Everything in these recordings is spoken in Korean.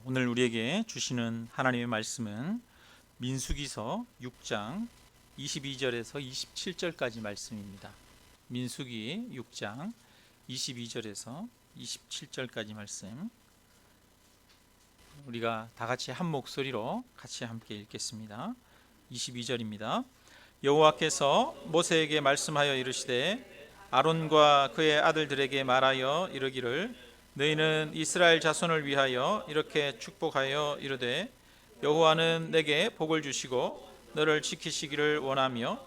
오늘 우리에게 주시는 하나님의 말씀은 민수기서 6장 22절에서 27절까지 말씀입니다. 민수기 6장 22절에서 27절까지 말씀, 우리가 다 같이 한 목소리로 같이 함께 읽겠습니다. 22절입니다. 여호와께서 모세에게 말씀하여 이르시되 아론과 그의 아들들에게 말하여 이르기를 너희는 이스라엘 자손을 위하여 이렇게 축복하여 이르되 여호와는 내게 복을 주시고 너를 지키시기를 원하며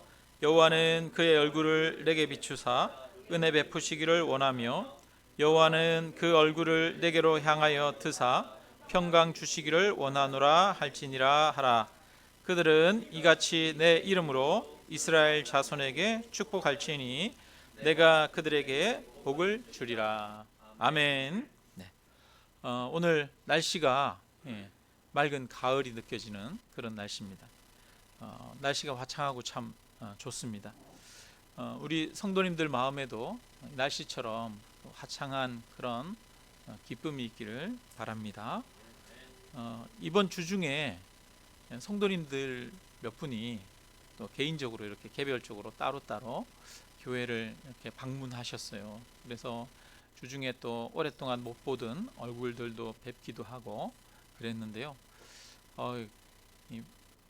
여호와는 그의 얼굴을 내게 비추사 은혜 베푸시기를 원하며 여호와는 그 얼굴을 내게로 향하여 드사 평강 주시기를 원하노라 할지니라 하라. 그들은 이같이 내 이름으로 이스라엘 자손에게 축복할지니 내가 그들에게 복을 주리라. 아멘. 네. 오늘 날씨가 맑은 가을이 느껴지는 그런 날씨입니다. 날씨가 화창하고 참 좋습니다. 우리 성도님들 마음에도 날씨처럼 화창한 그런 기쁨이 있기를 바랍니다. 이번 주 중에 성도님들 몇 분이 또 개인적으로 이렇게 개별적으로 따로따로 교회를 이렇게 방문하셨어요. 그래서 주중에 또 오랫동안 못 보던 얼굴들도 뵙기도 하고 그랬는데요.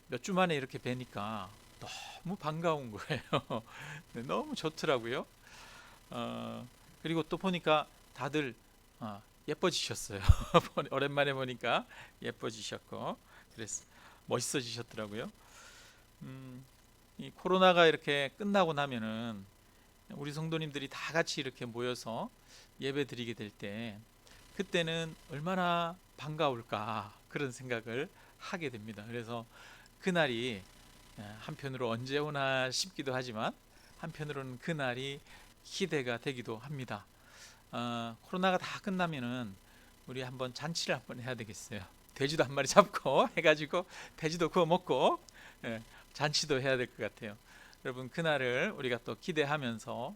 몇 주 만에 이렇게 뵈니까 너무 반가운 거예요. 네, 너무 좋더라고요. 그리고 또 보니까 다들 예뻐지셨어요. 오랜만에 보니까 예뻐지셨고 그래서 멋있어지셨더라고요. 이 코로나가 이렇게 끝나고 나면은 우리 성도님들이 다 같이 이렇게 모여서 예배 드리게 될 때 그때는 얼마나 반가울까 그런 생각을 하게 됩니다. 그래서 그날이 한편으로 언제 오나 싶기도 하지만 한편으로는 그날이 기대가 되기도 합니다. 코로나가 다 끝나면은 우리 한번 잔치를 한번 해야 되겠어요. 돼지도 한 마리 잡고 해가지고 돼지도 구워 먹고 잔치도 해야 될 것 같아요. 여러분 그날을 우리가 또 기대하면서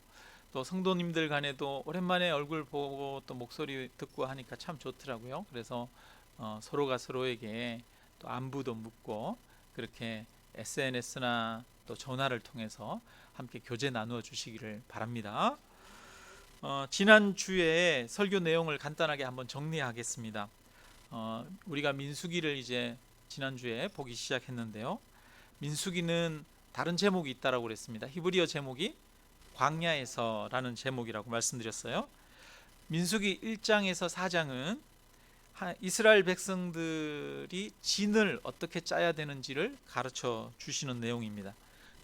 또 성도님들 간에도 오랜만에 얼굴 보고 또 목소리 듣고 하니까 참 좋더라고요. 그래서 서로가 서로에게 또 안부도 묻고 그렇게 SNS나 또 전화를 통해서 함께 교제 나누어 주시기를 바랍니다. 지난주에 설교 내용을 간단하게 한번 정리하겠습니다. 우리가 민수기를 이제 지난주에 보기 시작했는데요. 민수기는 다른 제목이 있다라고 그랬습니다. 히브리어 제목이 광야에서라는 제목이라고 말씀드렸어요. 민수기 1장에서 4장은 이스라엘 백성들이 진을 어떻게 짜야 되는지를 가르쳐 주시는 내용입니다.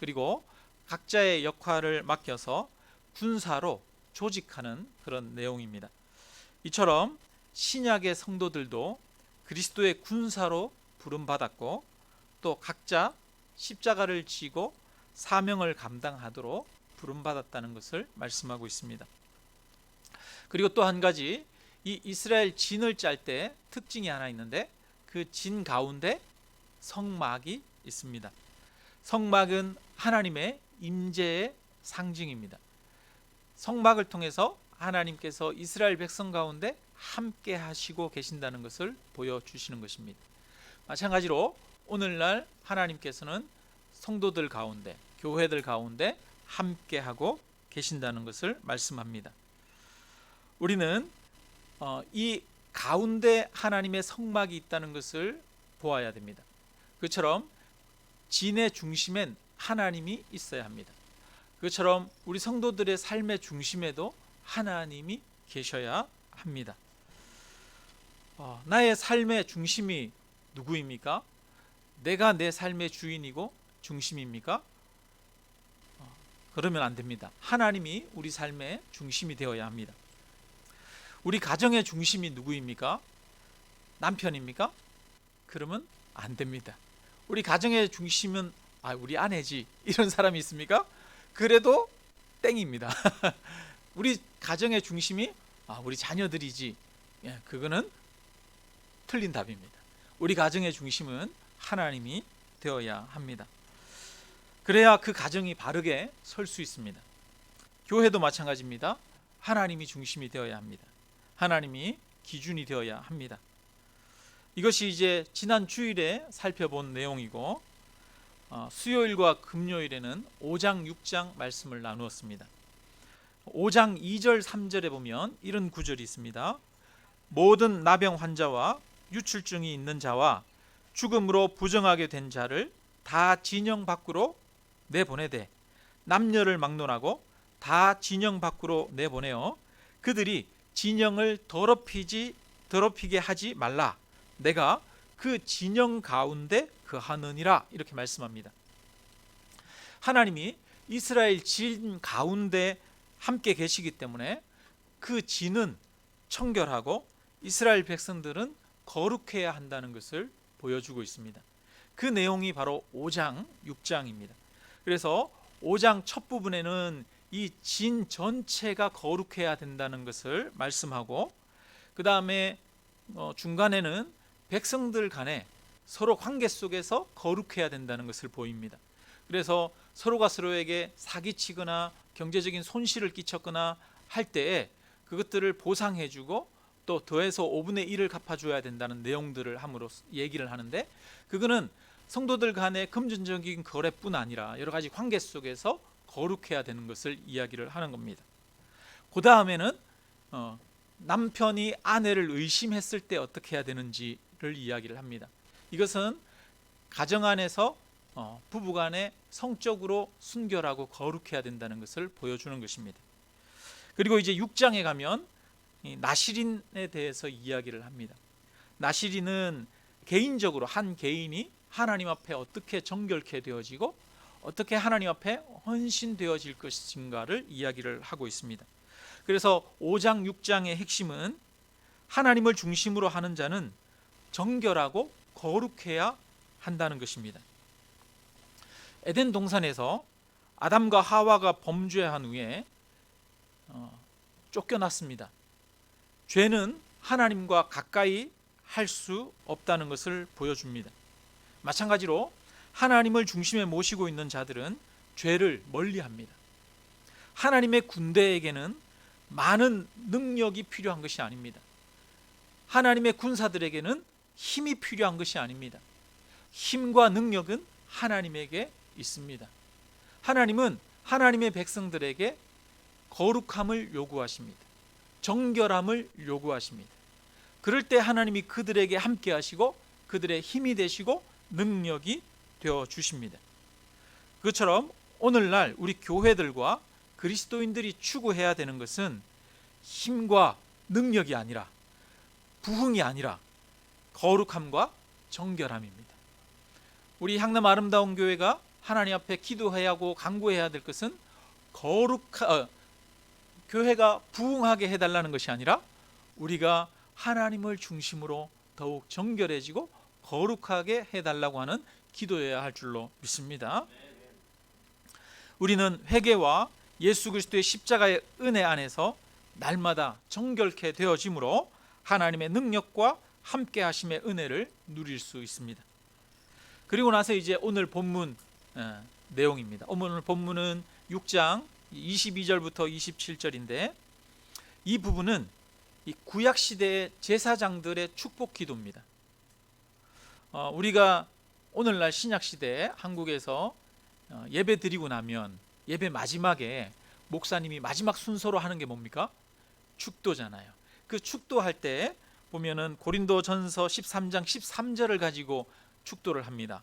그리고 각자의 역할을 맡겨서 군사로 조직하는 그런 내용입니다. 이처럼 신약의 성도들도 그리스도의 군사로 부름받았고 또 각자 십자가를 지고 사명을 감당하도록 부름받았다는 것을 말씀하고 있습니다. 그리고 또 한 가지, 이 이스라엘 진을 짤 때 특징이 하나 있는데 그 진 가운데 성막이 있습니다. 성막은 하나님의 임재의 상징입니다. 성막을 통해서 하나님께서 이스라엘 백성 가운데 함께 하시고 계신다는 것을 보여주시는 것입니다. 마찬가지로 오늘날 하나님께서는 성도들 가운데, 교회들 가운데 함께 하고 계신다는 것을 말씀합니다. 우리는 이 가운데 하나님의 성막이 있다는 것을 보아야 됩니다. 그처럼 진의 중심엔 하나님이 있어야 합니다. 그처럼 우리 성도들의 삶의 중심에도 하나님이 계셔야 합니다. 나의 삶의 중심이 누구입니까? 내가 내 삶의 주인이고 중심입니까? 그러면 안 됩니다. 하나님이 우리 삶의 중심이 되어야 합니다. 우리 가정의 중심이 누구입니까? 남편입니까? 그러면 안 됩니다. 우리 가정의 중심은 우리 아내지 이런 사람이 있습니까? 그래도 땡입니다. 우리 가정의 중심이 우리 자녀들이지, 그거는 틀린 답입니다. 우리 가정의 중심은 하나님이 되어야 합니다. 그래야 그 가정이 바르게 설 수 있습니다. 교회도 마찬가지입니다. 하나님이 중심이 되어야 합니다. 하나님이 기준이 되어야 합니다. 이것이 이제 지난 주일에 살펴본 내용이고, 수요일과 금요일에는 5장 6장 말씀을 나누었습니다. 5장 2절 3절에 보면 이런 구절이 있습니다. 모든 나병 환자와 유출증이 있는 자와 죽음으로 부정하게 된 자를 다 진영 밖으로 내보내되 남녀를 막론하고 다 진영 밖으로 내보내어 그들이 진영을 더럽히게 하지 말라. 내가 그 진영 가운데 거하느니라. 이렇게 말씀합니다. 하나님이 이스라엘 진 가운데 함께 계시기 때문에 그 진은 청결하고 이스라엘 백성들은 거룩해야 한다는 것을 보여주고 있습니다. 그 내용이 바로 5장 6장입니다. 그래서 5장 첫 부분에는 이 진 전체가 거룩해야 된다는 것을 말씀하고, 그 다음에 중간에는 백성들 간에 서로 관계 속에서 거룩해야 된다는 것을 보입니다. 그래서 서로가 서로에게 사기치거나 경제적인 손실을 끼쳤거나 할 때에 그것들을 보상해주고 또 더해서 5분의 1을 갚아줘야 된다는 내용들을 함으로 얘기를 하는데, 그거는 성도들 간의 금전적인 거래뿐 아니라 여러 가지 관계 속에서 거룩해야 되는 것을 이야기를 하는 겁니다. 그 다음에는 남편이 아내를 의심했을 때 어떻게 해야 되는지를 이야기를 합니다. 이것은 가정 안에서 부부간에 성적으로 순결하고 거룩해야 된다는 것을 보여주는 것입니다. 그리고 이제 6장에 가면 나실인에 대해서 이야기를 합니다. 나실인은 개인적으로 한 개인이 하나님 앞에 어떻게 정결케 되어지고 어떻게 하나님 앞에 헌신되어질 것인가를 이야기를 하고 있습니다. 그래서 5장 6장의 핵심은 하나님을 중심으로 하는 자는 정결하고 거룩해야 한다는 것입니다. 에덴 동산에서 아담과 하와가 범죄한 후에 쫓겨났습니다. 죄는 하나님과 가까이 할 수 없다는 것을 보여줍니다. 마찬가지로 하나님을 중심에 모시고 있는 자들은 죄를 멀리합니다. 하나님의 군대에게는 많은 능력이 필요한 것이 아닙니다. 하나님의 군사들에게는 힘이 필요한 것이 아닙니다. 힘과 능력은 하나님에게 있습니다. 하나님은 하나님의 백성들에게 거룩함을 요구하십니다. 정결함을 요구하십니다. 그럴 때 하나님이 그들에게 함께 하시고 그들의 힘이 되시고 능력이 되어 주십니다. 그것처럼 오늘날 우리 교회들과 그리스도인들이 추구해야 되는 것은 힘과 능력이 아니라, 부흥이 아니라 거룩함과 정결함입니다. 우리 향남 아름다운 교회가 하나님 앞에 기도해야 하고 간구해야 될 것은 교회가 부흥하게 해달라는 것이 아니라 우리가 하나님을 중심으로 더욱 정결해지고 거룩하게 해달라고 하는 기도해야 할 줄로 믿습니다. 우리는 회개와 예수 그리스도의 십자가의 은혜 안에서 날마다 정결케 되어짐으로 하나님의 능력과 함께 하심의 은혜를 누릴 수 있습니다. 그리고 나서 이제 오늘 본문 내용입니다. 오늘 본문은 6장 22절부터 27절인데, 이 부분은 이 구약 시대의 제사장들의 축복 기도입니다. 우리가 오늘날 신약 시대에 한국에서 예배 드리고 나면 예배 마지막에 목사님이 마지막 순서로 하는 게 뭡니까? 축도잖아요. 그 축도할 때 보면은 고린도전서 13장 13절을 가지고 축도를 합니다.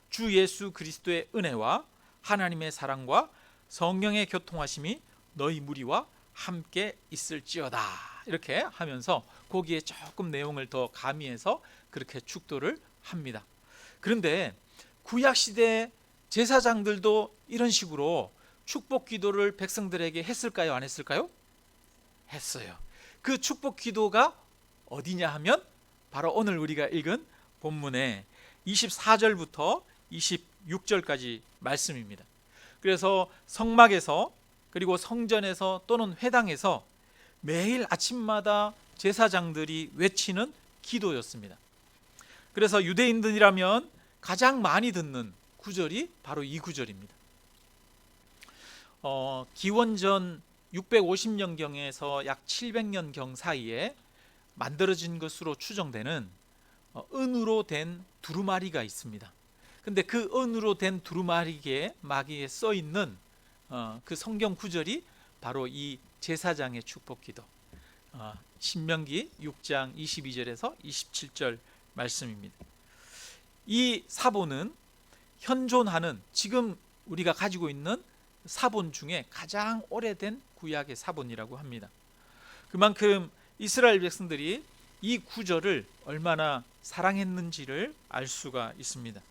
주 예수 그리스도의 은혜와 하나님의 사랑과 성령의 교통하심이 너희 무리와 함께 있을지어다, 이렇게 하면서 거기에 조금 내용을 더 가미해서 그렇게 축도를 합니다. 그런데 구약시대 제사장들도 이런 식으로 축복 기도를 백성들에게 했을까요? 안 했을까요? 했어요. 그 축복 기도가 어디냐 하면 바로 오늘 우리가 읽은 본문의 24절부터 26절까지 말씀입니다. 그래서 성막에서 그리고 성전에서 또는 회당에서 매일 아침마다 제사장들이 외치는 기도였습니다. 그래서 유대인들이라면 가장 많이 듣는 구절이 바로 이 구절입니다. 기원전 650년경에서 약 700년경 사이에 만들어진 것으로 추정되는 은으로 된 두루마리가 있습니다. 근데 그 은으로 된 두루마리에 마귀에 써 있는 그 성경 구절이 바로 이 제사장의 축복기도, 신명기 6장 22절에서 27절 말씀입니다. 이 사본은 현존하는, 지금 우리가 가지고 있는 사본 중에 가장 오래된 구약의 사본이라고 합니다. 그만큼 이스라엘 백성들이 이 구절을 얼마나 사랑했는지를 알 수가 있습니다.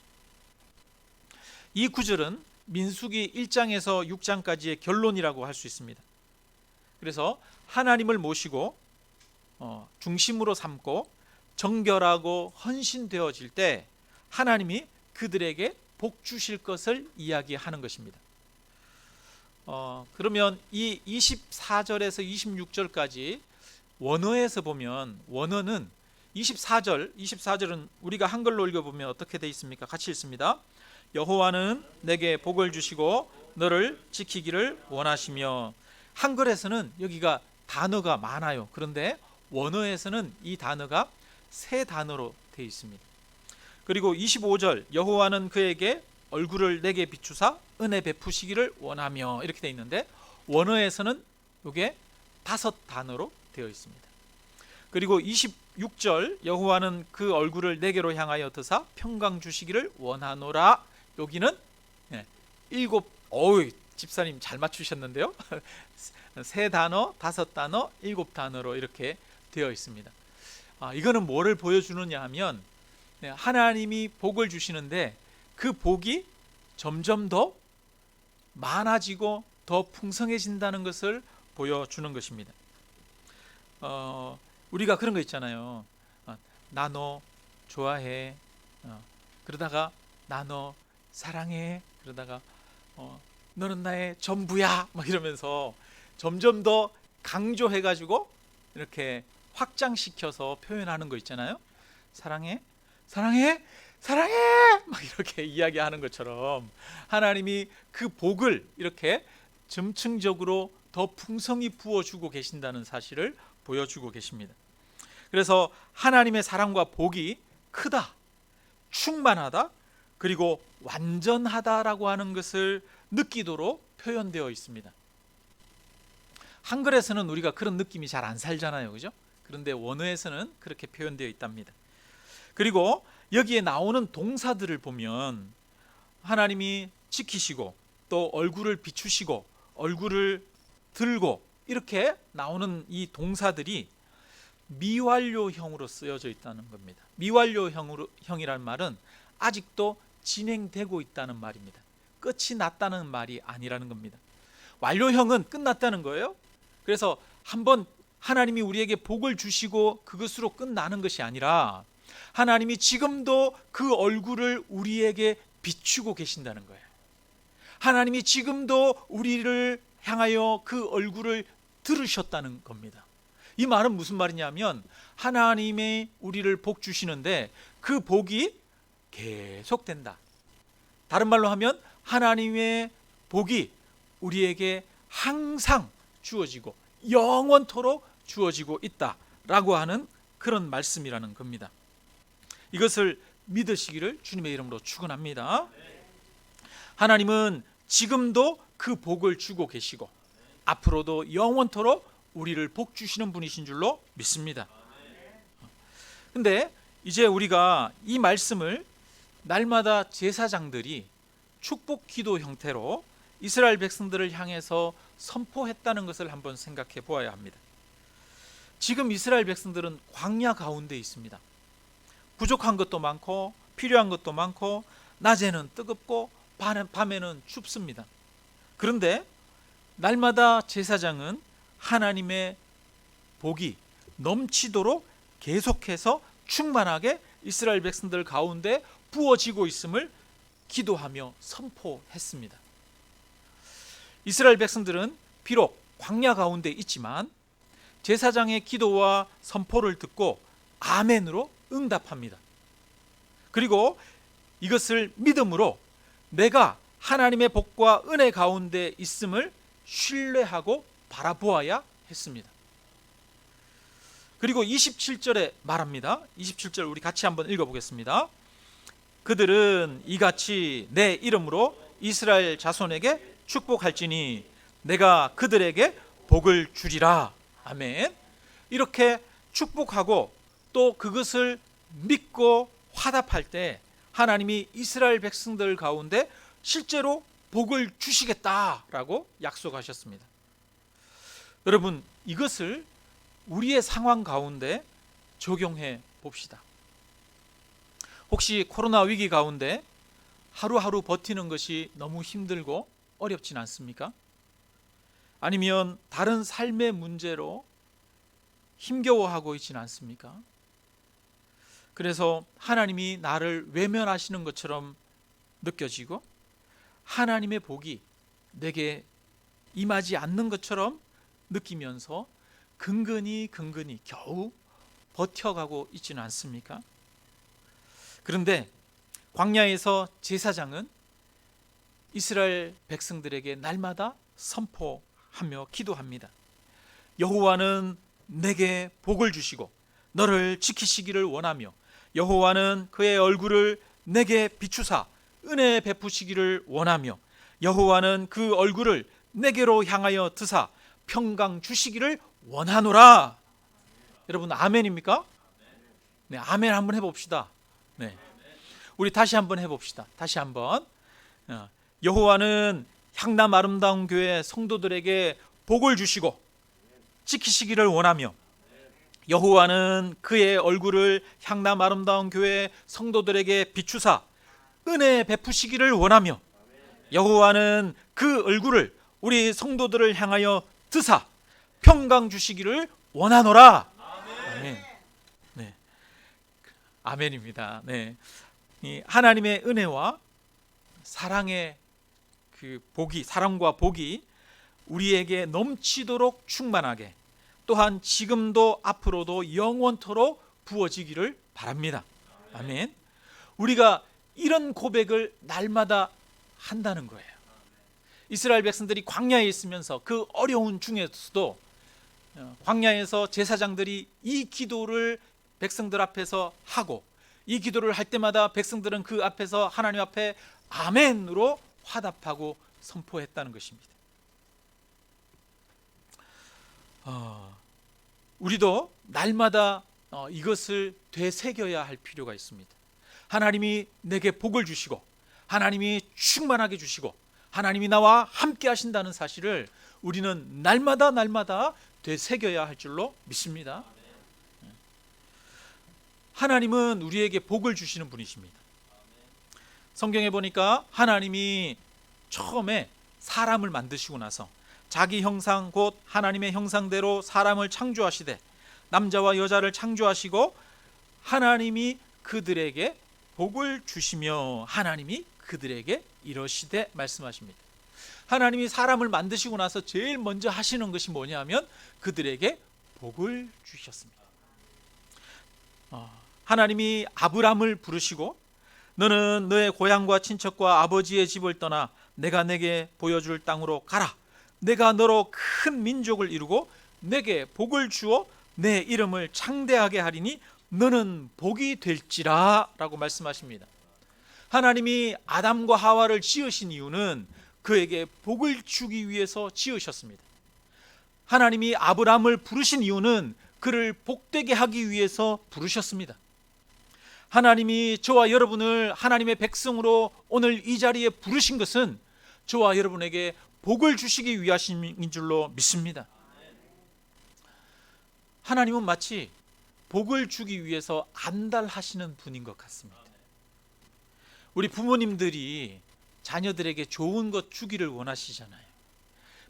이 구절은 민수기 1장에서 6장까지의 결론이라고 할 수 있습니다. 그래서 하나님을 모시고 중심으로 삼고 정결하고 헌신되어질 때 하나님이 그들에게 복 주실 것을 이야기하는 것입니다. 그러면 이 24절에서 26절까지 원어에서 보면, 원어는 24절은 우리가 한글로 읽어보면 어떻게 되어 있습니까? 같이 읽습니다. 여호와는 내게 복을 주시고 너를 지키기를 원하시며. 한글에서는 여기가 단어가 많아요. 그런데 원어에서는 이 단어가 세 단어로 되어 있습니다. 그리고 25절, 여호와는 그에게 얼굴을 내게 비추사 은혜 베푸시기를 원하며, 이렇게 되어 있는데 원어에서는 이게 5단어로 되어 있습니다. 그리고 26절, 여호와는 그 얼굴을 내게로 향하여 드사 평강 주시기를 원하노라. 여기는 7, 집사님 잘 맞추셨는데요. 3단어, 5단어, 7단어로 이렇게 되어 있습니다. 이거는 뭐를 보여주느냐 하면, 하나님이 복을 주시는데 그 복이 점점 더 많아지고 더 풍성해진다는 것을 보여주는 것입니다. 우리가 그런 거 있잖아요. 나 너 좋아해. 그러다가 나 너 사랑해. 그러다가 너는 나의 전부야. 막 이러면서 점점 더 강조해가지고 이렇게 확장시켜서 표현하는 거 있잖아요. 사랑해, 사랑해, 사랑해. 막 이렇게 이야기하는 것처럼 하나님이 그 복을 이렇게 점층적으로 더 풍성히 부어주고 계신다는 사실을 보여주고 계십니다. 그래서 하나님의 사랑과 복이 크다, 충만하다, 그리고 완전하다라고 하는 것을 느끼도록 표현되어 있습니다. 한글에서는 우리가 그런 느낌이 잘 안 살잖아요, 그죠? 그런데 원어에서는 그렇게 표현되어 있답니다. 그리고 여기에 나오는 동사들을 보면 하나님이 지키시고 또 얼굴을 비추시고 얼굴을 들고 이렇게 나오는 이 동사들이 미완료형으로 쓰여져 있다는 겁니다. 미완료형이라는 말은 아직도 진행되고 있다는 말입니다. 끝이 났다는 말이 아니라는 겁니다. 완료형은 끝났다는 거예요. 그래서 한번 하나님이 우리에게 복을 주시고 그것으로 끝나는 것이 아니라 하나님이 지금도 그 얼굴을 우리에게 비추고 계신다는 거예요. 하나님이 지금도 우리를 향하여 그 얼굴을 들으셨다는 겁니다. 이 말은 무슨 말이냐면 하나님이 우리를 복 주시는데 그 복이 계속된다. 다른 말로 하면 하나님의 복이 우리에게 항상 주어지고 영원토록 주어지고 있다라고 하는 그런 말씀이라는 겁니다. 이것을 믿으시기를 주님의 이름으로 축원합니다. 하나님은 지금도 그 복을 주고 계시고 앞으로도 영원토록 우리를 복 주시는 분이신 줄로 믿습니다. 근데 이제 우리가 이 말씀을 날마다 제사장들이 축복 기도 형태로 이스라엘 백성들을 향해서 선포했다는 것을 한번 생각해 보아야 합니다. 지금 이스라엘 백성들은 광야 가운데 있습니다. 부족한 것도 많고 필요한 것도 많고 낮에는 뜨겁고 밤에는 춥습니다. 그런데 날마다 제사장은 하나님의 복이 넘치도록 계속해서 충만하게 이스라엘 백성들 가운데 부어지고 있음을 기도하며 선포했습니다. 이스라엘 백성들은 비록 광야 가운데 있지만 제사장의 기도와 선포를 듣고 아멘으로 응답합니다. 그리고 이것을 믿음으로 내가 하나님의 복과 은혜 가운데 있음을 신뢰하고 바라보아야 했습니다. 그리고 27절에 말합니다. 27절 우리 같이 한번 읽어보겠습니다. 그들은 이같이 내 이름으로 이스라엘 자손에게 축복할지니 내가 그들에게 복을 주리라. 아멘. 이렇게 축복하고 또 그것을 믿고 화답할 때 하나님이 이스라엘 백성들 가운데 실제로 복을 주시겠다라고 약속하셨습니다. 여러분, 이것을 우리의 상황 가운데 적용해 봅시다. 혹시 코로나 위기 가운데 하루하루 버티는 것이 너무 힘들고 어렵진 않습니까? 아니면 다른 삶의 문제로 힘겨워하고 있지는 않습니까? 그래서 하나님이 나를 외면하시는 것처럼 느껴지고 하나님의 복이 내게 임하지 않는 것처럼 느끼면서 근근히 겨우 버텨가고 있지는 않습니까? 그런데 광야에서 제사장은 이스라엘 백성들에게 날마다 선포하며 기도합니다. 여호와는 내게 복을 주시고 너를 지키시기를 원하며 여호와는 그의 얼굴을 내게 비추사 은혜 베푸시기를 원하며 여호와는 그 얼굴을 내게로 향하여 드사 평강 주시기를 원하노라. 여러분, 아멘입니까? 네, 아멘 한번 해봅시다. 네, 우리 다시 한번 해봅시다. 다시 한번. 여호와는 향남 아름다운 교회 성도들에게 복을 주시고 지키시기를 원하며 여호와는 그의 얼굴을 향남 아름다운 교회 성도들에게 비추사 은혜 베푸시기를 원하며 여호와는 그 얼굴을 우리 성도들을 향하여 드사 평강 주시기를 원하노라. 아멘. 네, 아멘입니다. 네, 이 하나님의 은혜와 사랑의 그 복이, 사랑과 복이 우리에게 넘치도록 충만하게 또한 지금도 앞으로도 영원토록 부어지기를 바랍니다. 아멘. 우리가 이런 고백을 날마다 한다는 거예요. 이스라엘 백성들이 광야에 있으면서 그 어려운 중에서도 광야에서 제사장들이 이 기도를 백성들 앞에서 하고 이 기도를 할 때마다 백성들은 그 앞에서 하나님 앞에 아멘으로 화답하고 선포했다는 것입니다. 우리도 날마다 이것을 되새겨야 할 필요가 있습니다. 하나님이 내게 복을 주시고 하나님이 충만하게 주시고 하나님이 나와 함께 하신다는 사실을 우리는 날마다 되새겨야 할 줄로 믿습니다. 하나님은 우리에게 복을 주시는 분이십니다. 성경에 보니까 하나님이 처음에 사람을 만드시고 나서 자기 형상 곧 하나님의 형상대로 사람을 창조하시되 남자와 여자를 창조하시고 하나님이 그들에게 복을 주시며 하나님이 그들에게 이러시되 말씀하십니다. 하나님이 사람을 만드시고 나서 제일 먼저 하시는 것이 뭐냐면 그들에게 복을 주셨습니다. 하나님이 아브람을 부르시고 너는 너의 고향과 친척과 아버지의 집을 떠나 내가 내게 보여줄 땅으로 가라. 내가 너로 큰 민족을 이루고 내게 복을 주어 내 이름을 창대하게 하리니 너는 복이 될지라 라고 말씀하십니다. 하나님이 아담과 하와를 지으신 이유는 그에게 복을 주기 위해서 지으셨습니다. 하나님이 아브람을 부르신 이유는 그를 복되게 하기 위해서 부르셨습니다. 하나님이 저와 여러분을 하나님의 백성으로 오늘 이 자리에 부르신 것은 저와 여러분에게 복을 주시기 위하심인 줄로 믿습니다. 하나님은 마치 복을 주기 위해서 안달하시는 분인 것 같습니다. 우리 부모님들이 자녀들에게 좋은 것 주기를 원하시잖아요.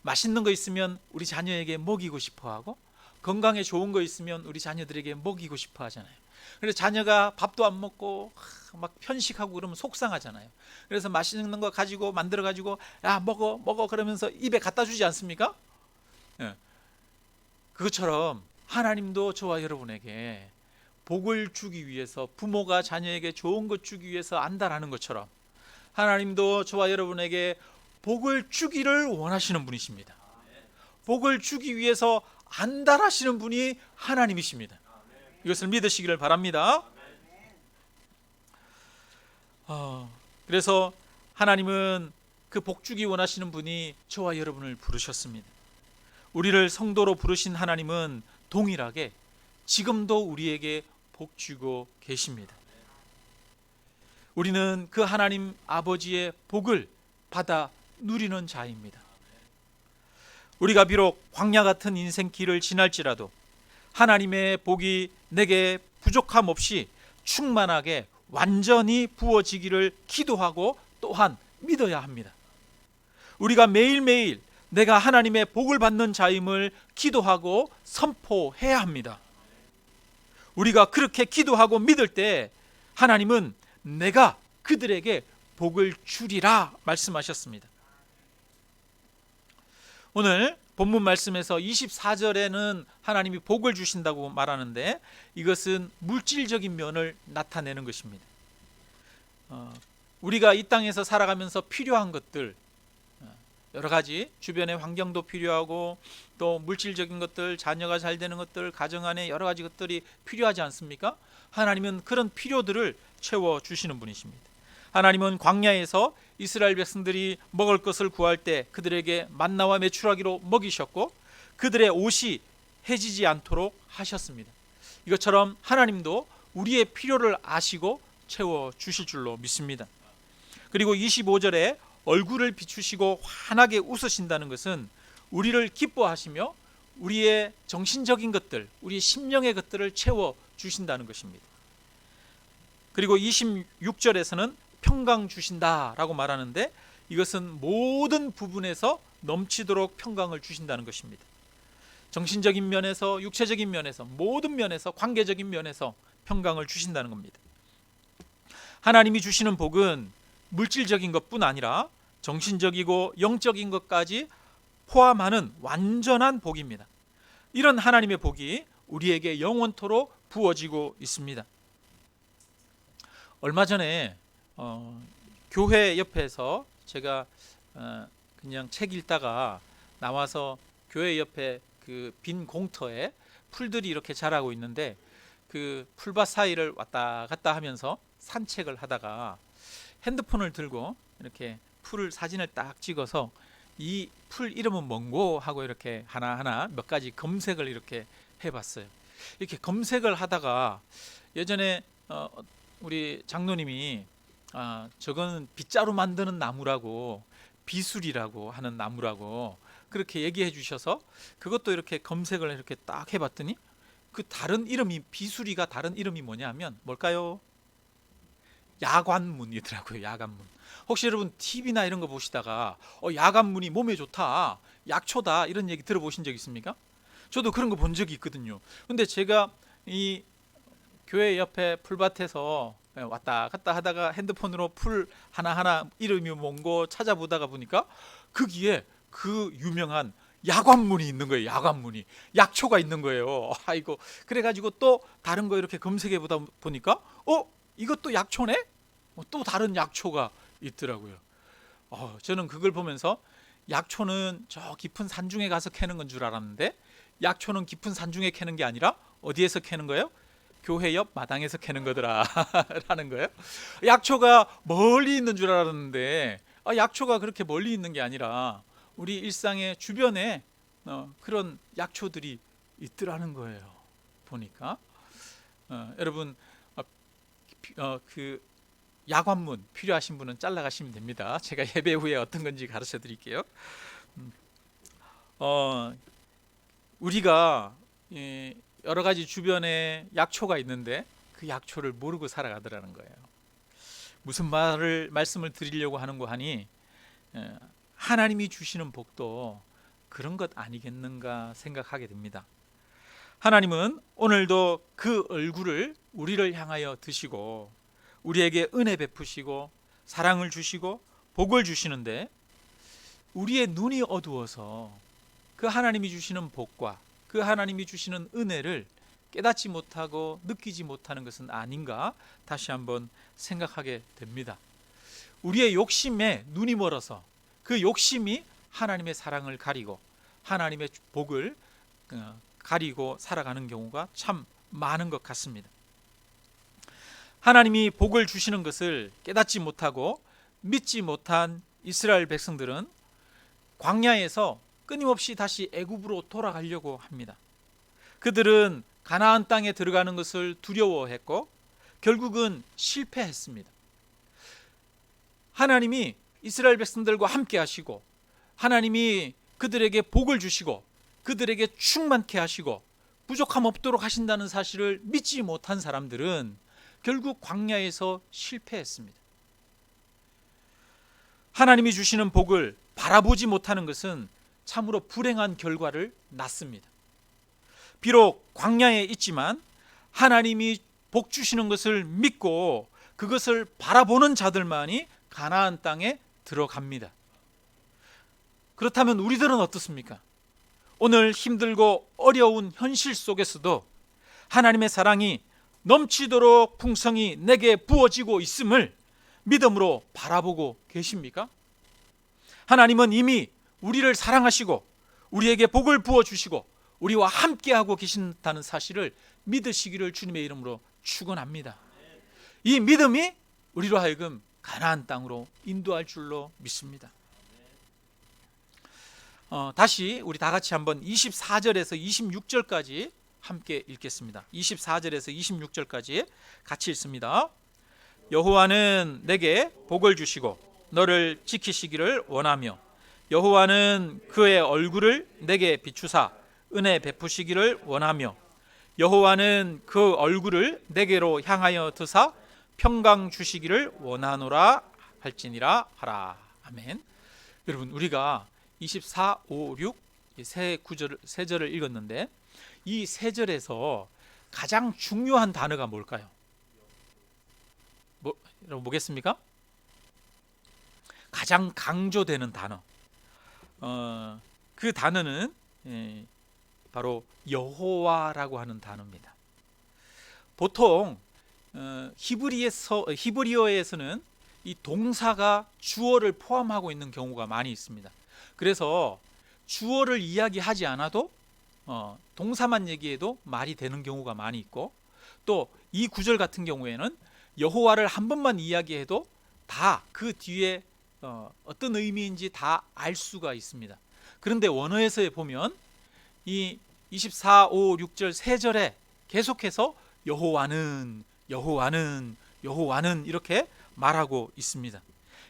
맛있는 거 있으면 우리 자녀에게 먹이고 싶어하고 건강에 좋은 거 있으면 우리 자녀들에게 먹이고 싶어 하잖아요. 그래서 자녀가 밥도 안 먹고 막 편식하고 그러면 속상하잖아요. 그래서 맛있는 거 가지고 만들어 가지고 야 먹어 그러면서 입에 갖다 주지 않습니까? 그것처럼 하나님도 저와 여러분에게 복을 주기 위해서 부모가 자녀에게 좋은 것 주기 위해서 안달하는 것처럼 하나님도 저와 여러분에게 복을 주기를 원하시는 분이십니다. 복을 주기 위해서 안달하시는 분이 하나님이십니다. 이것을 믿으시기를 바랍니다. 그래서 하나님은 그 복주기 원하시는 분이 저와 여러분을 부르셨습니다. 우리를 성도로 부르신 하나님은 동일하게 지금도 우리에게 복주고 계십니다. 우리는 그 하나님 아버지의 복을 받아 누리는 자입니다. 우리가 비록 광야 같은 인생길을 지날지라도 하나님의 복이 내게 부족함 없이 충만하게 완전히 부어지기를 기도하고 또한 믿어야 합니다. 우리가 매일매일 내가 하나님의 복을 받는 자임을 기도하고 선포해야 합니다. 우리가 그렇게 기도하고 믿을 때 하나님은 내가 그들에게 복을 주리라 말씀하셨습니다. 오늘 본문 말씀에서 24절에는 하나님이 복을 주신다고 말하는데 이것은 물질적인 면을 나타내는 것입니다. 우리가 이 땅에서 살아가면서 필요한 것들, 여러 가지 주변의 환경도 필요하고 또 물질적인 것들, 자녀가 잘 되는 것들, 가정 안에 여러 가지 것들이 필요하지 않습니까? 하나님은 그런 필요들을 채워주시는 분이십니다. 하나님은 광야에서 이스라엘 백성들이 먹을 것을 구할 때 그들에게 만나와 메추라기로 먹이셨고 그들의 옷이 해지지 않도록 하셨습니다. 이것처럼 하나님도 우리의 필요를 아시고 채워주실 줄로 믿습니다. 그리고 25절에 얼굴을 비추시고 환하게 웃으신다는 것은 우리를 기뻐하시며 우리의 정신적인 것들, 우리의 심령의 것들을 채워주신다는 것입니다. 그리고 26절에서는 평강 주신다라고 말하는데 이것은 모든 부분에서 넘치도록 평강을 주신다는 것입니다. 정신적인 면에서, 육체적인 면에서, 모든 면에서, 관계적인 면에서 평강을 주신다는 겁니다. 하나님이 주시는 복은 물질적인 것뿐 아니라 정신적이고 영적인 것까지 포함하는 완전한 복입니다. 이런 하나님의 복이 우리에게 영원토록 부어지고 있습니다. 얼마 전에 교회 옆에서 제가 그냥 책 읽다가 나와서 교회 옆에 그 빈 공터에 풀들이 이렇게 자라고 있는데 그 풀밭 사이를 왔다 갔다 하면서 산책을 하다가 핸드폰을 들고 이렇게 풀을 사진을 딱 찍어서 이 풀 이름은 뭔고 하고 이렇게 하나하나 몇 가지 검색을 이렇게 해봤어요. 이렇게 검색을 하다가 예전에 우리 장로님이 저거는 빗자루 만드는 나무라고 비술이라고 하는 나무라고 그렇게 얘기해 주셔서 그것도 이렇게 검색을 이렇게 딱 해봤더니 그 다른 이름이 비수리가 다른 이름이 뭐냐면 뭘까요? 야관문이더라고요. 야관문. 혹시 여러분 TV나 이런 거 보시다가 야관문이 몸에 좋다, 약초다 이런 얘기 들어보신 적 있습니까? 저도 그런 거 본 적이 있거든요. 근데 제가 이 교회 옆에 풀밭에서 왔다 갔다 하다가 핸드폰으로 풀 하나하나 이름이 뭔고 찾아보다가 보니까 거기에 그 유명한 야관문이 있는 거예요. 야관문이 약초가 있는 거예요. 아이고, 그래가지고 또 다른 거 이렇게 검색해 보다 보니까 이것도 약초네? 또 다른 약초가 있더라고요. 저는 그걸 보면서 약초는 저 깊은 산중에 가서 캐는 건 줄 알았는데 약초는 깊은 산중에 캐는 게 아니라 어디에서 캐는 거예요? 교회 옆 마당에서 캐는 거더라 라는 거예요. 약초가 멀리 있는 줄 알았는데 약초가 그렇게 멀리 있는 게 아니라 우리 일상의 주변에 그런 약초들이 있더라는 거예요. 보니까 여러분 그 야관문 필요하신 분은 잘라가시면 됩니다. 제가 예배 후에 어떤 건지 가르쳐 드릴게요. 우리가 여러 가지 주변에 약초가 있는데 그 약초를 모르고 살아가더라는 거예요. 무슨 말씀을 드리려고 하는고 하니 하나님이 주시는 복도 그런 것 아니겠는가 생각하게 됩니다. 하나님은 오늘도 그 얼굴을 우리를 향하여 드시고 우리에게 은혜 베푸시고 사랑을 주시고 복을 주시는데 우리의 눈이 어두워서 그 하나님이 주시는 복과 그 하나님이 주시는 은혜를 깨닫지 못하고 느끼지 못하는 것은 아닌가 다시 한번 생각하게 됩니다. 우리의 욕심에 눈이 멀어서 그 욕심이 하나님의 사랑을 가리고 하나님의 복을 가리고 살아가는 경우가 참 많은 것 같습니다. 하나님이 복을 주시는 것을 깨닫지 못하고 믿지 못한 이스라엘 백성들은 광야에서 끊임없이 다시 애굽으로 돌아가려고 합니다. 그들은 가나안 땅에 들어가는 것을 두려워했고 결국은 실패했습니다. 하나님이 이스라엘 백성들과 함께 하시고 하나님이 그들에게 복을 주시고 그들에게 충만케 하시고 부족함 없도록 하신다는 사실을 믿지 못한 사람들은 결국 광야에서 실패했습니다. 하나님이 주시는 복을 바라보지 못하는 것은 참으로 불행한 결과를 낳습니다. 비록 광야에 있지만 하나님이 복 주시는 것을 믿고 그것을 바라보는 자들만이 가나안 땅에 들어갑니다. 그렇다면 우리들은 어떻습니까? 오늘 힘들고 어려운 현실 속에서도 하나님의 사랑이 넘치도록 풍성이 내게 부어지고 있음을 믿음으로 바라보고 계십니까? 하나님은 이미 우리를 사랑하시고 우리에게 복을 부어주시고 우리와 함께하고 계신다는 사실을 믿으시기를 주님의 이름으로 축원합니다. 이 믿음이 우리로 하여금 가나안 땅으로 인도할 줄로 믿습니다. 다시 우리 다 같이 한번 24절에서 26절까지 함께 읽겠습니다. 24절에서 26절까지 같이 읽습니다. 여호와는 내게 복을 주시고 너를 지키시기를 원하며 여호와는 그의 얼굴을 내게 비추사 은혜 베푸시기를 원하며 여호와는 그 얼굴을 내게로 향하여 드사 평강 주시기를 원하노라 할지니라 하라. 아멘. 여러분, 우리가 24, 5, 6 세 절을 읽었는데 이 세 절에서 가장 중요한 단어가 뭘까요? 여러분 뭐겠습니까? 가장 강조되는 단어. 그 단어는 바로 여호와라고 하는 단어입니다. 보통 히브리어에서는 이 동사가 주어를 포함하고 있는 경우가 많이 있습니다. 그래서 주어를 이야기하지 않아도 동사만 얘기해도 말이 되는 경우가 많이 있고, 또 이 구절 같은 경우에는 여호와를 한 번만 이야기해도 다 그 뒤에 어떤 의미인지 다 알 수가 있습니다. 그런데 원어에서 보면 이 24, 5, 6절 세 절에 계속해서 여호와는 여호와는 여호와는 이렇게 말하고 있습니다.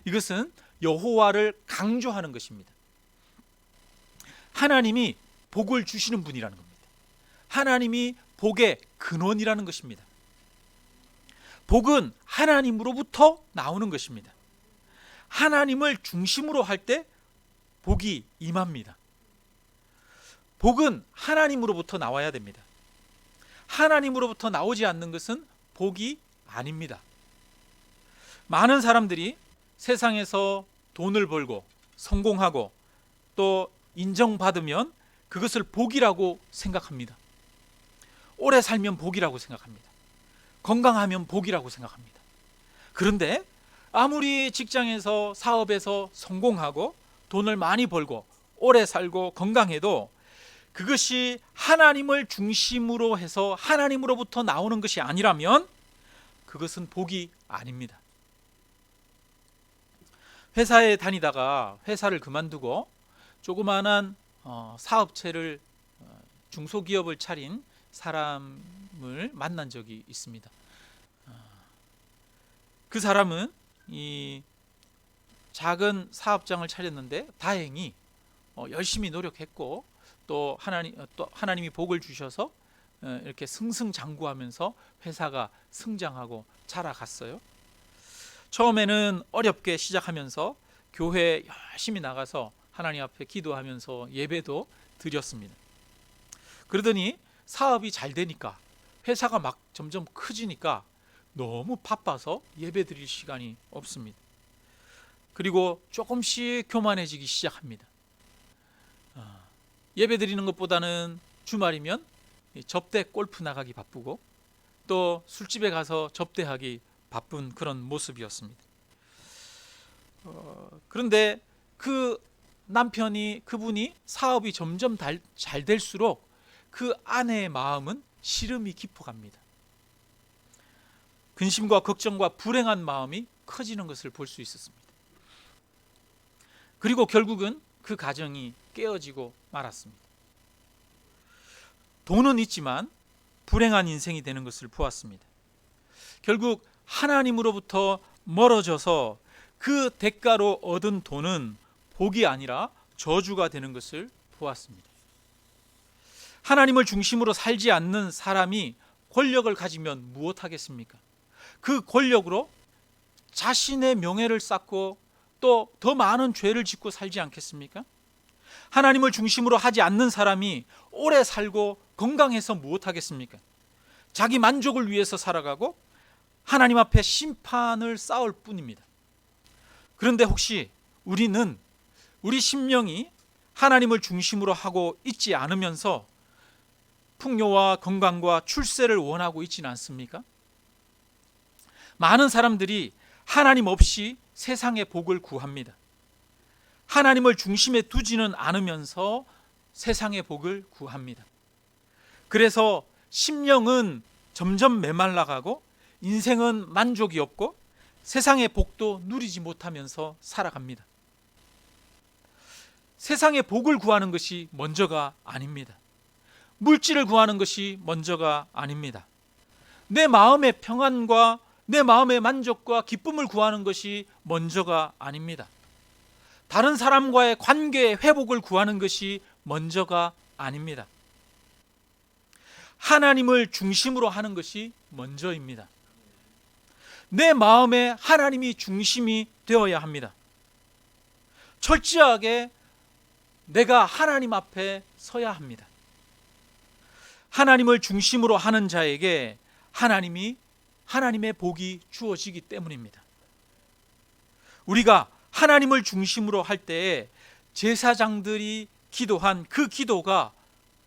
이것은 여호와를 강조하는 것입니다. 하나님이 복을 주시는 분이라는 겁니다. 하나님이 복의 근원이라는 것입니다. 복은 하나님으로부터 나오는 것입니다. 하나님을 중심으로 할 때 복이 임합니다. 복은 하나님으로부터 나와야 됩니다. 하나님으로부터 나오지 않는 것은 복이 아닙니다. 많은 사람들이 세상에서 돈을 벌고 성공하고 또 인정받으면 그것을 복이라고 생각합니다. 오래 살면 복이라고 생각합니다. 건강하면 복이라고 생각합니다. 그런데 아무리 직장에서 사업에서 성공하고 돈을 많이 벌고 오래 살고 건강해도 그것이 하나님을 중심으로 해서 하나님으로부터 나오는 것이 아니라면 그것은 복이 아닙니다. 회사에 다니다가 회사를 그만두고 조그마한 사업체를 중소기업을 차린 사람을 만난 적이 있습니다. 그 사람은 이 작은 사업장을 차렸는데 다행히 열심히 노력했고 또 하나님이 복을 주셔서 이렇게 승승장구하면서 회사가 성장하고 자라갔어요. 처음에는 어렵게 시작하면서 교회에 열심히 나가서 하나님 앞에 기도하면서 예배도 드렸습니다. 그러더니 사업이 잘 되니까 회사가 막 점점 커지니까 너무 바빠서 예배 드릴 시간이 없습니다. 그리고 조금씩 교만해지기 시작합니다. 예배 드리는 것보다는 주말이면 접대 골프 나가기 바쁘고 또 술집에 가서 접대하기 바쁜 그런 모습이었습니다. 그런데 그분이 사업이 점점 잘 될수록 그 아내의 마음은 시름이 깊어갑니다. 근심과 걱정과 불행한 마음이 커지는 것을 볼 수 있었습니다. 그리고 결국은 그 가정이 깨어지고 말았습니다. 돈은 있지만 불행한 인생이 되는 것을 보았습니다. 결국 하나님으로부터 멀어져서 그 대가로 얻은 돈은 복이 아니라 저주가 되는 것을 보았습니다. 하나님을 중심으로 살지 않는 사람이 권력을 가지면 무엇하겠습니까? 그 권력으로 자신의 명예를 쌓고 또 더 많은 죄를 짓고 살지 않겠습니까? 하나님을 중심으로 하지 않는 사람이 오래 살고 건강해서 무엇하겠습니까? 자기 만족을 위해서 살아가고 하나님 앞에 심판을 쌓을 뿐입니다. 그런데 혹시 우리는 우리 심령이 하나님을 중심으로 하고 있지 않으면서 풍요와 건강과 출세를 원하고 있지는 않습니까? 많은 사람들이 하나님 없이 세상의 복을 구합니다. 하나님을 중심에 두지는 않으면서 세상의 복을 구합니다. 그래서 심령은 점점 메말라가고 인생은 만족이 없고 세상의 복도 누리지 못하면서 살아갑니다. 세상의 복을 구하는 것이 먼저가 아닙니다. 물질을 구하는 것이 먼저가 아닙니다. 내 마음의 평안과 내 마음의 만족과 기쁨을 구하는 것이 먼저가 아닙니다. 다른 사람과의 관계의 회복을 구하는 것이 먼저가 아닙니다. 하나님을 중심으로 하는 것이 먼저입니다. 내 마음에 하나님이 중심이 되어야 합니다. 철저하게 내가 하나님 앞에 서야 합니다. 하나님을 중심으로 하는 자에게 하나님의 복이 주어지기 때문입니다. 우리가 하나님을 중심으로 할 때에 제사장들이 기도한 그 기도가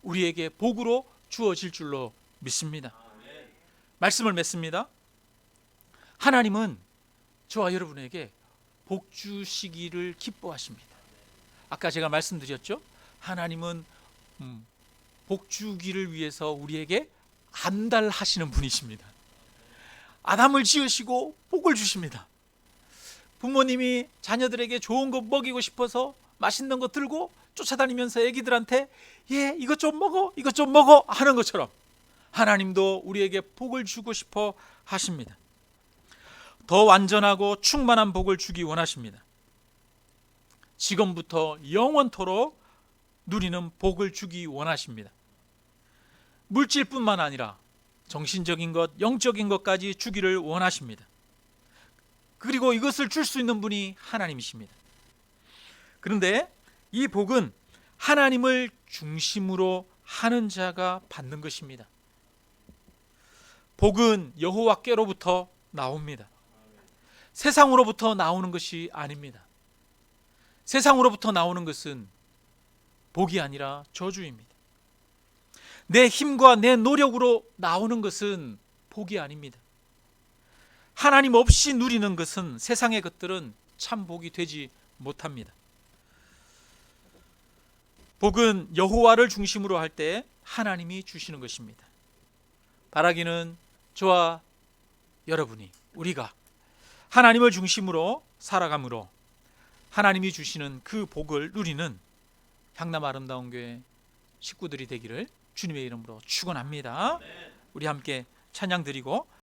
우리에게 복으로 주어질 줄로 믿습니다. 말씀을 맺습니다. 하나님은 저와 여러분에게 복 주시기를 기뻐하십니다. 아까 제가 말씀드렸죠? 하나님은 복 주기를 위해서 우리에게 안달하시는 분이십니다. 아담을 지으시고 복을 주십니다. 부모님이 자녀들에게 좋은 거 먹이고 싶어서 맛있는 거 들고 쫓아다니면서 애기들한테 이것 좀 먹어, 이것 좀 먹어 하는 것처럼 하나님도 우리에게 복을 주고 싶어 하십니다. 더 완전하고 충만한 복을 주기 원하십니다. 지금부터 영원토록 누리는 복을 주기 원하십니다. 물질뿐만 아니라 정신적인 것, 영적인 것까지 주기를 원하십니다. 그리고 이것을 줄 수 있는 분이 하나님이십니다. 그런데 이 복은 하나님을 중심으로 하는 자가 받는 것입니다. 복은 여호와께로부터 나옵니다. 세상으로부터 나오는 것이 아닙니다. 세상으로부터 나오는 것은 복이 아니라 저주입니다. 내 힘과 내 노력으로 나오는 것은 복이 아닙니다. 하나님 없이 누리는 것은, 세상의 것들은 참 복이 되지 못합니다. 복은 여호와를 중심으로 할 때 하나님이 주시는 것입니다. 바라기는 저와 여러분이, 우리가 하나님을 중심으로 살아감으로 하나님이 주시는 그 복을 누리는 향남 아름다운 교회 식구들이 되기를 주님의 이름으로 축원합니다. 우리 함께 찬양 드리고